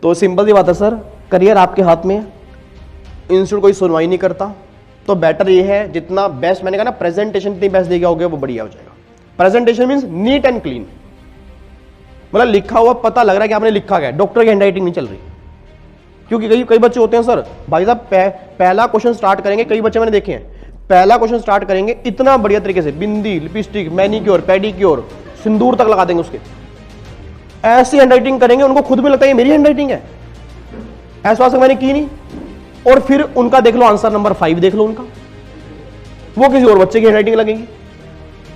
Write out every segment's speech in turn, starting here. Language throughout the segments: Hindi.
तो सिंपल सी बात है सर, करियर आपके हाथ में है, इंस्टीट्यूट कोई सुनवाई नहीं करता, तो बेटर ये है जितना बेस्ट, मैंने कहा ना प्रेजेंटेशन जितनी बेस्ट देगा होगे वो बढ़िया हो जाएगा। Presentation means neat and clean, मतलब लिखा हुआ पता लग रहा है कि आपने लिखा गया, डॉक्टर की हैंडराइटिंग नहीं चल रही। क्योंकि कई बच्चे होते हैं सर, भाई साहब पहला क्वेश्चन स्टार्ट करेंगे, कई बच्चे मैंने देखे हैं, पहला क्वेश्चन स्टार्ट करेंगे इतना बढ़िया तरीके से, बिंदी, लिपस्टिक, मैनिक्योर, पेडिक्योर, सिंदूर तक लगा देंगे उसके, ऐसी हैंडराइटिंग करेंगे उनको खुद भी लगता है ये मेरी हैंडराइटिंग है, ऐसा वास्तव मैंने की नहीं। और फिर उनका देख लो आंसर नंबर 5 देख लो उनका, वो किसी और बच्चे की हैंडराइटिंग लगेगी।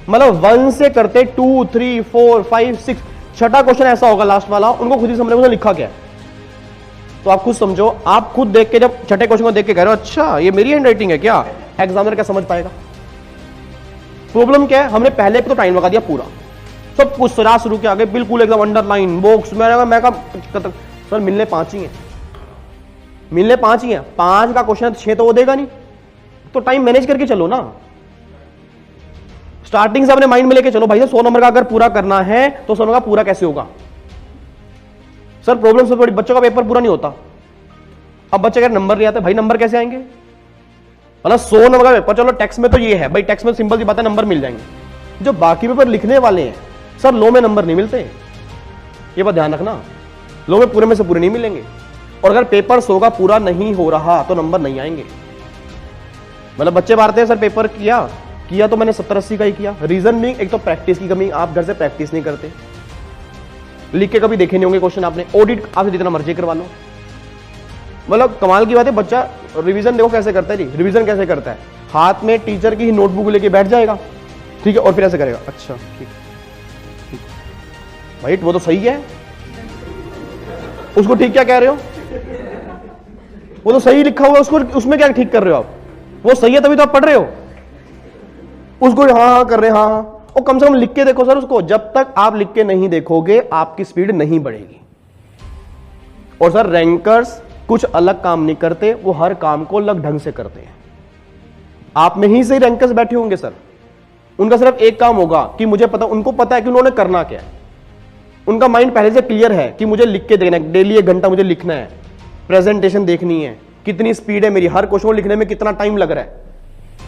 मतलब 1 से करते 2, 3, 4, 5, 6, छठा क्वेश्चन ऐसा होगा लास्ट वाला, उनको खुद ही समझ में लिखा क्या है। तो आप खुद समझो, आप खुद देख के जब छठे क्वेश्चन को देख के कह रहे हो अच्छा ये मेरी हैंडराइटिंग है क्या, एग्जामिनर क्या समझ पाएगा। प्रॉब्लम क्या है, हमने पहले पे तो टाइम लगा दिया पूरा, सब कुछ सरा शुरू किया आगे, बिल्कुल एकदम अंडरलाइन बॉक्स। मैं कहा सर मिलने 5 ही है, मिलने 5 ही है, 5 का क्वेश्चन 6 तो वो देगा नहीं, तो टाइम मैनेज करके चलो ना। स्टार्टिंग से अपने माइंड में लेके चलो भाई 100 नंबर का अगर पूरा करना है तो 100 नंबर का पूरा कैसे होगा। सर प्रॉब्लम सबसे बड़ी, बच्चों का पेपर पूरा नहीं होता। अब बच्चे अगर नंबर नहीं आते, भाई नंबर कैसे आएंगे, मतलब 100 नंबर का पेपर, चलो टेक्स्ट में तो ये है भाई, टेक्स्ट में सिंपल सी बात है नंबर मिल जाएंगे। जो बाकी पेपर लिखने वाले हैं सर, लो में नंबर नहीं मिलते, ये बात ध्यान रखना, लो में पूरे में से पूरे नहीं मिलेंगे। और अगर पेपर 100 का पूरा नहीं हो रहा तो नंबर नहीं आएंगे। मतलब बच्चे मारते हैं सर पेपर किया तो मैंने 70-80 का ही किया, रीजन भी एक तो प्रैक्टिस की कमी, आप घर से प्रैक्टिस नहीं करते, लिख के कभी देखे नहीं होंगे क्वेश्चन आपने, ऑडिट आपसे जितना मर्जी करवा लो। मतलब कमाल की बात है, बच्चा रिवीजन देखो कैसे करता है जी, रिवीजन कैसे करता है, हाथ में टीचर की नोटबुक लेके बैठ जाएगा, ठीक है, और फिर ऐसे करेगा, अच्छा ठीक भाई वो तो सही है, उसको ठीक क्या कह रहे हो, वो तो सही लिखा हुआ, उसको उसमें क्या ठीक कर रहे हो आप, वो सही है तभी तो आप पढ़ रहे हो, उसको हाँ कर रहे हैं, हाँ और कम से कम लिख के देखो सर उसको, जब तक आप लिख के नहीं देखोगे आपकी स्पीड नहीं बढ़ेगी। और सर रैंकर्स कुछ अलग काम नहीं करते, वो हर काम को अलग ढंग से करते हैं। आप में ही से रैंकर्स बैठे होंगे सर, उनका सिर्फ एक काम होगा कि मुझे पता, उनको पता है कि उन्होंने करना क्या है, उनका माइंड पहले से क्लियर है कि मुझे लिख के देना है, डेली 1 घंटा मुझे लिखना है, प्रेजेंटेशन देखनी है, कितनी स्पीड है मेरी, हर क्वेश्चन लिखने में कितना टाइम लग रहा है।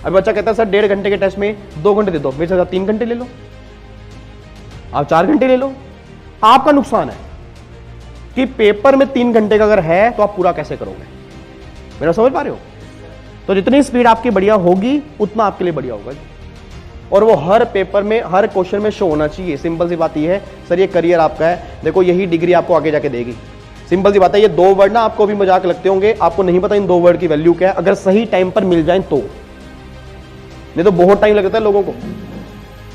अब बच्चा कहता है सर 1.5 घंटे के टेस्ट में 2 घंटे दे दो, मेरे साथ 3 घंटे ले लो, आप 4 घंटे ले लो। आपका नुकसान है कि पेपर में 3 घंटे का अगर है तो आप पूरा कैसे करोगे, मेरा समझ पा रहे हो। तो जितनी स्पीड आपकी बढ़िया होगी उतना आपके लिए बढ़िया होगा, और वो हर पेपर में हर क्वेश्चन में शो होना चाहिए। सिंपल सी बात ये है सर, ये करियर आपका है, देखो यही डिग्री आपको आगे जाके देगी। सिंपल सी बात है, ये 2 वर्ड ना आपको भी मजाक लगते होंगे, आपको नहीं पता इन 2 वर्ड की वैल्यू क्या है, अगर सही टाइम पर मिल जाए तो, नहीं तो बहुत टाइम लगता है लोगों को।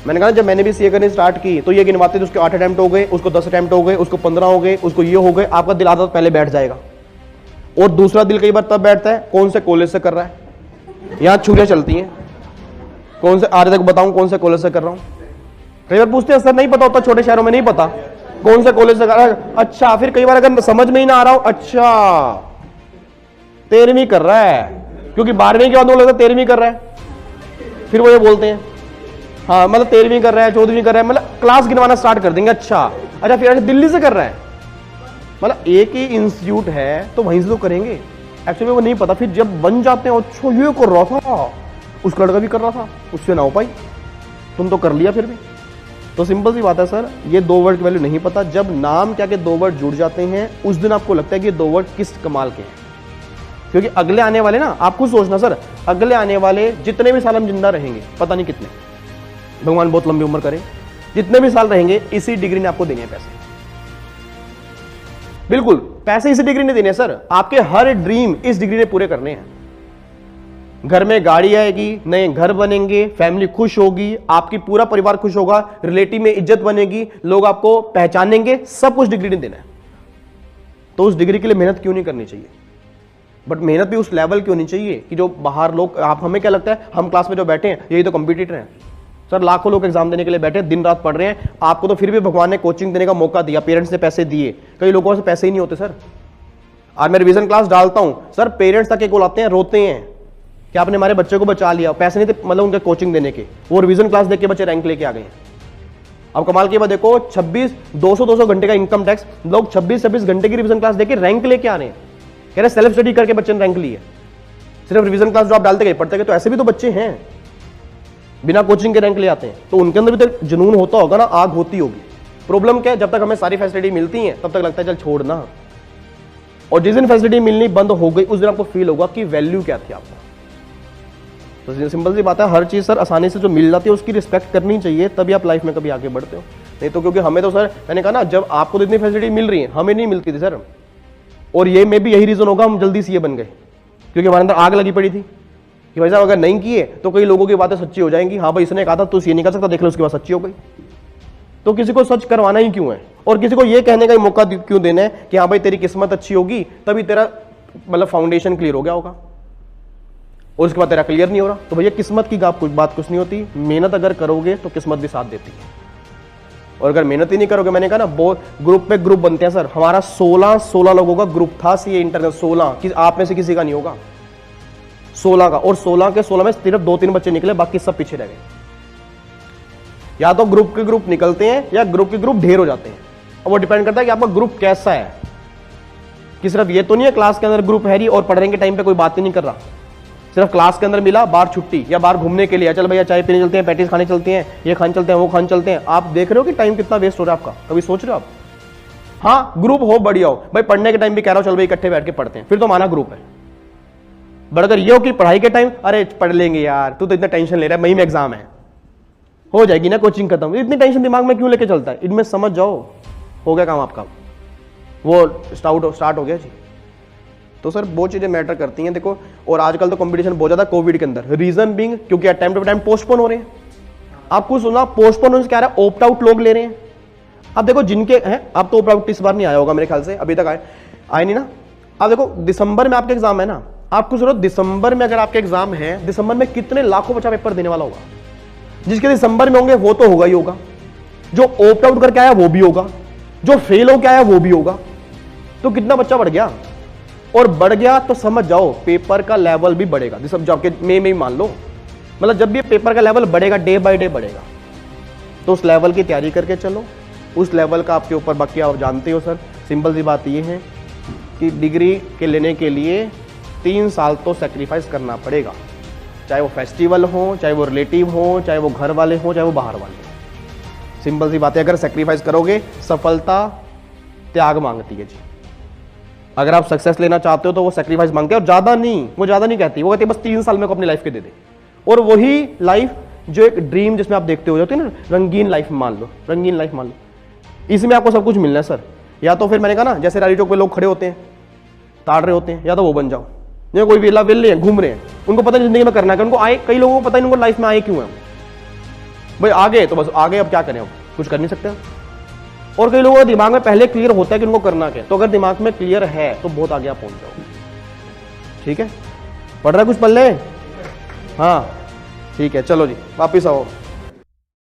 मैंने कहा जब मैंने भी सीए करनी स्टार्ट की तो ये गिनवाते थे, उसके 8 अटेम्प्ट हो गए, उसको 10 अटेम्प्ट हो गए, उसको 15 हो गए, उसको ये हो गए, आपका दिल आधा पहले बैठ जाएगा। और दूसरा दिल कई बार तब बैठता है कौन से कॉलेज से कर रहा है, यहां छुरियां चलती हैं, कौन से आज तक बताऊं कौन से कॉलेज से कर रहा हूं। कई बार पूछते हैं सर नहीं पता होता, छोटे शहरों में नहीं पता कौन से कॉलेज से कर रहा है, अच्छा फिर कई बार अगर समझ में ही ना आ रहा हो, अच्छा 13वीं कर रहा है, क्योंकि 12वीं के बाद वो लगता 13वीं कर रहा है, फिर वो ये बोलते हैं हाँ मतलब 13वीं कर रहा है, 14वीं कर रहा है, मतलब क्लास गिनवाना स्टार्ट कर देंगे। अच्छा फिर अच्छा दिल्ली से कर रहा है, मतलब एक ही इंस्टीट्यूट है तो वहीं से तो करेंगे, एक्चुअली वो नहीं पता। फिर जब बन जाते हैं अच्छा ये कर रहा था, उस लड़का भी कर रहा था, उससे ना हो पाई, तुम तो कर लिया फिर भी। तो सिंपल सी बात है सर, ये 2 वर्ड की वैल्यू नहीं पता, जब नाम क्या के 2 वर्ड जुड़ जाते हैं उस दिन आपको लगता है कि ये 2 वर्ड किस कमाल के हैं। क्योंकि अगले आने वाले ना, आप खुद सोचना सर, अगले आने वाले जितने भी साल हम जिंदा रहेंगे, पता नहीं कितने, भगवान बहुत लंबी उम्र करे, जितने भी साल रहेंगे इसी डिग्री ने आपको देने हैं पैसे, बिल्कुल पैसे इसी डिग्री ने देने हैं सर, आपके हर ड्रीम इस डिग्री ने पूरे करने हैं। घर में गाड़ी आएगी, नए घर बनेंगे, फैमिली खुश होगी, आपकी पूरा परिवार खुश होगा, रिलेटिव में इज्जत बनेगी, लोग आपको पहचानेंगे, सब कुछ डिग्री ने देना है। तो उस डिग्री के लिए मेहनत क्यों नहीं करनी चाहिए, बट मेहनत भी उस लेवल की होनी चाहिए कि जो बाहर लोग, आप हमें क्या लगता है हम क्लास में जो बैठे हैं यही तो कॉम्पिटिटर हैं सर, लाखों लोग एग्जाम देने के लिए बैठे हैं, दिन रात पढ़ रहे हैं, आपको तो फिर भी भगवान ने कोचिंग देने का मौका दिया, पेरेंट्स ने पैसे दिए, कई लोगों से पैसे ही नहीं होते सर। आज मैं रिवीजन क्लास डालता हूं सर, पेरेंट्स तक को आते हैं, रोते हैं कि आपने हमारे बच्चे को बचा लिया, पैसे नहीं थे मतलब उनके कोचिंग देने के, वो रिवीजन क्लास देख के बच्चे रैंक लेके आ गए हैं। अब कमाल की बात देखो, 200 घंटे का इनकम टैक्स, लोग 26 घंटे की रिवीजन क्लास देके रैंक लेके आने, कह रहे सेल्फ स्टडी करके बच्चे ने रैंक ली है, सिर्फ रिवीजन क्लास जो आप डालते गए पढ़ते गए। तो ऐसे भी तो बच्चे हैं बिना कोचिंग के रैंक ले आते हैं, तो उनके अंदर भी तो जुनून होता होगा ना, आग होती होगी। प्रॉब्लम क्या है, जब तक हमें सारी फैसिलिटी मिलती हैं तब तक लगता है चल छोड़ना, और जिस दिन फैसिलिटी मिलनी बंद हो गई उस दिन आपको फील होगा कि वैल्यू क्या थी आपको। तो सिंपल सी बात है, हर चीज सर आसानी से जो मिल जाती है उसकी रिस्पेक्ट करनी चाहिए, तभी आप लाइफ में कभी आगे बढ़ते हो। नहीं तो क्योंकि हमें तो सर, मैंने कहा ना, जब आपको तो इतनी फैसिलिटी मिल रही है, हमें नहीं मिलती थी सर, और ये में भी यही रीजन होगा हम जल्दी सीए बन गए, क्योंकि हमारे अंदर आग लगी पड़ी थी कि भाई साहब अगर नहीं किए तो कई लोगों की बातें सच्ची हो जाएंगी। हाँ भाई इसने कहा था तू सीए नहीं कर सकता, देख लो उसके बाद सच्ची हो गई। तो किसी को सच करवाना ही क्यों है, और किसी को ये कहने का ही मौका क्यों देना है कि हाँ भाई तेरी किस्मत अच्छी होगी तभी तेरा मतलब फाउंडेशन क्लियर हो गया होगा, और उसके बाद तेरा क्लियर नहीं हो रहा। तो भैया किस्मत की बात कुछ नहीं होती, मेहनत अगर करोगे तो किस्मत भी साथ देती है, और अगर मेहनत ही नहीं करोगे, मैंने कहा ना बहुत ग्रुप पे ग्रुप बनते हैं सर, हमारा 16 लोगों का ग्रुप था सीए इंटरनल, 16 कि आप में से किसी का नहीं होगा, 16 का, और 16 के 16 में सिर्फ 2-3 बच्चे निकले, बाकी सब पीछे रह गए। या तो ग्रुप के ग्रुप निकलते हैं या ग्रुप के ग्रुप ढेर हो जाते हैं, और वो डिपेंड करता है कि आपका ग्रुप कैसा है, कि सिर्फ ये तो नहीं है क्लास के अंदर ग्रुप है ही और पढ़ने के टाइम पे कोई बात ही नहीं कर रहा, सिर्फ क्लास के अंदर मिला, बाहर छुट्टी या बाहर घूमने के लिए, चल भैया चाय पीने चलते हैं, पैटीज खाने चलते हैं, ये खाने चलते हैं, वो खाने चलते हैं। आप देख रहे हो कि टाइम कितना वेस्ट हो रहा है आपका, कभी सोच रहे हो आप? हाँ ग्रुप हो बढ़िया हो भाई, पढ़ने के टाइम भी कह रहा हूं चल भाई इकट्ठे बैठ के पढ़ते हैं, फिर तो माना ग्रुप है। बट अगर ये हो कि पढ़ाई के टाइम अरे पढ़ लेंगे यार, तू तो इतना टेंशन ले रहा है, मई में एग्जाम है, हो जाएगी ना कोचिंग खत्म, इतनी टेंशन दिमाग में क्यों लेके चलता है? इनमें समझ जाओ, हो गया काम आपका, वो स्टार्ट हो गया जी। तो सर बहुत चीजें मैटर करती हैं देखो, और आजकल तो कंपटीशन बहुत ज्यादा कोविड के अंदर, रीजन बीइंग क्योंकि टाइम टू टाइम पोस्टपोन हो रहे हैं। आपको सुना पोस्टपोन होने से क्या रहा है, ऑप्ट आउट लोग ले रहे हैं। आप देखो जिनके हैं, आप तो ऑप्ट आउट इस बार नहीं आया होगा मेरे ख्याल से, अभी तक आए नहीं ना। आप देखो दिसंबर में आपके एग्जाम है ना, आपको सुनो दिसंबर में अगर आपके एग्जाम है, दिसंबर में कितने लाखों बच्चा पेपर देने वाला होगा, जिसके दिसंबर में होंगे वो तो होगा ही होगा, जो ऑप्ट आउट करके आया वो भी होगा, जो फेल होकर आया वो भी होगा। तो कितना बच्चा बढ़ गया, और बढ़ गया तो समझ जाओ पेपर का लेवल भी बढ़ेगा। जैसे जब के मई में ही मान लो, मतलब जब भी पेपर का लेवल बढ़ेगा, डे बाय डे बढ़ेगा, तो उस लेवल की तैयारी करके चलो, उस लेवल का आपके ऊपर बाकी आप जानते हो सर। सिंपल सी बात ये है कि डिग्री के लेने के लिए 3 साल तो सेक्रीफाइस करना पड़ेगा, चाहे वो फेस्टिवल हो, चाहे वो रिलेटिव हो, चाहे वो घर वाले हो, चाहे वो बाहर वाले हो। सिंपल सी बात है, अगर सेक्रीफाइस करोगे सफलता त्याग मांगती है जी। अगर आप सक्सेस लेना चाहते हो तो वो सेक्रीफाइस मांगते हैं, और ज्यादा नहीं, वो ज्यादा नहीं कहती, वो कहती है बस 3 साल में को अपनी लाइफ के दे दे। और वही लाइफ जो एक ड्रीम जिसमें आप देखते हो जाते हैं ना, रंगीन लाइफ मान लो, रंगीन लाइफ मान लो, इसमें आपको सब कुछ मिलना है सर। या तो फिर मैंने कहा ना, जैसे रैली चौक पे लोग खड़े होते हैं ताड़ रहे होते हैं, या तो वो बन जाओ, जो कोई वेला वेले हैं घूम रहे हैं, उनको पता नहीं जिंदगी में करना है, उनको आए, कई लोगों को पता नहीं उनको लाइफ में आए क्यों है भाई, आगे तो बस आगे, अब क्या करें, अब कुछ कर नहीं सकते। और कई लोगों का दिमाग में पहले क्लियर होता है कि उनको करना क्या है, तो अगर दिमाग में क्लियर है तो बहुत आगे आप पहुंच जाओगे। ठीक है, पढ़ रहा है कुछ पढ़ ले, हाँ ठीक है, चलो जी वापिस आओ।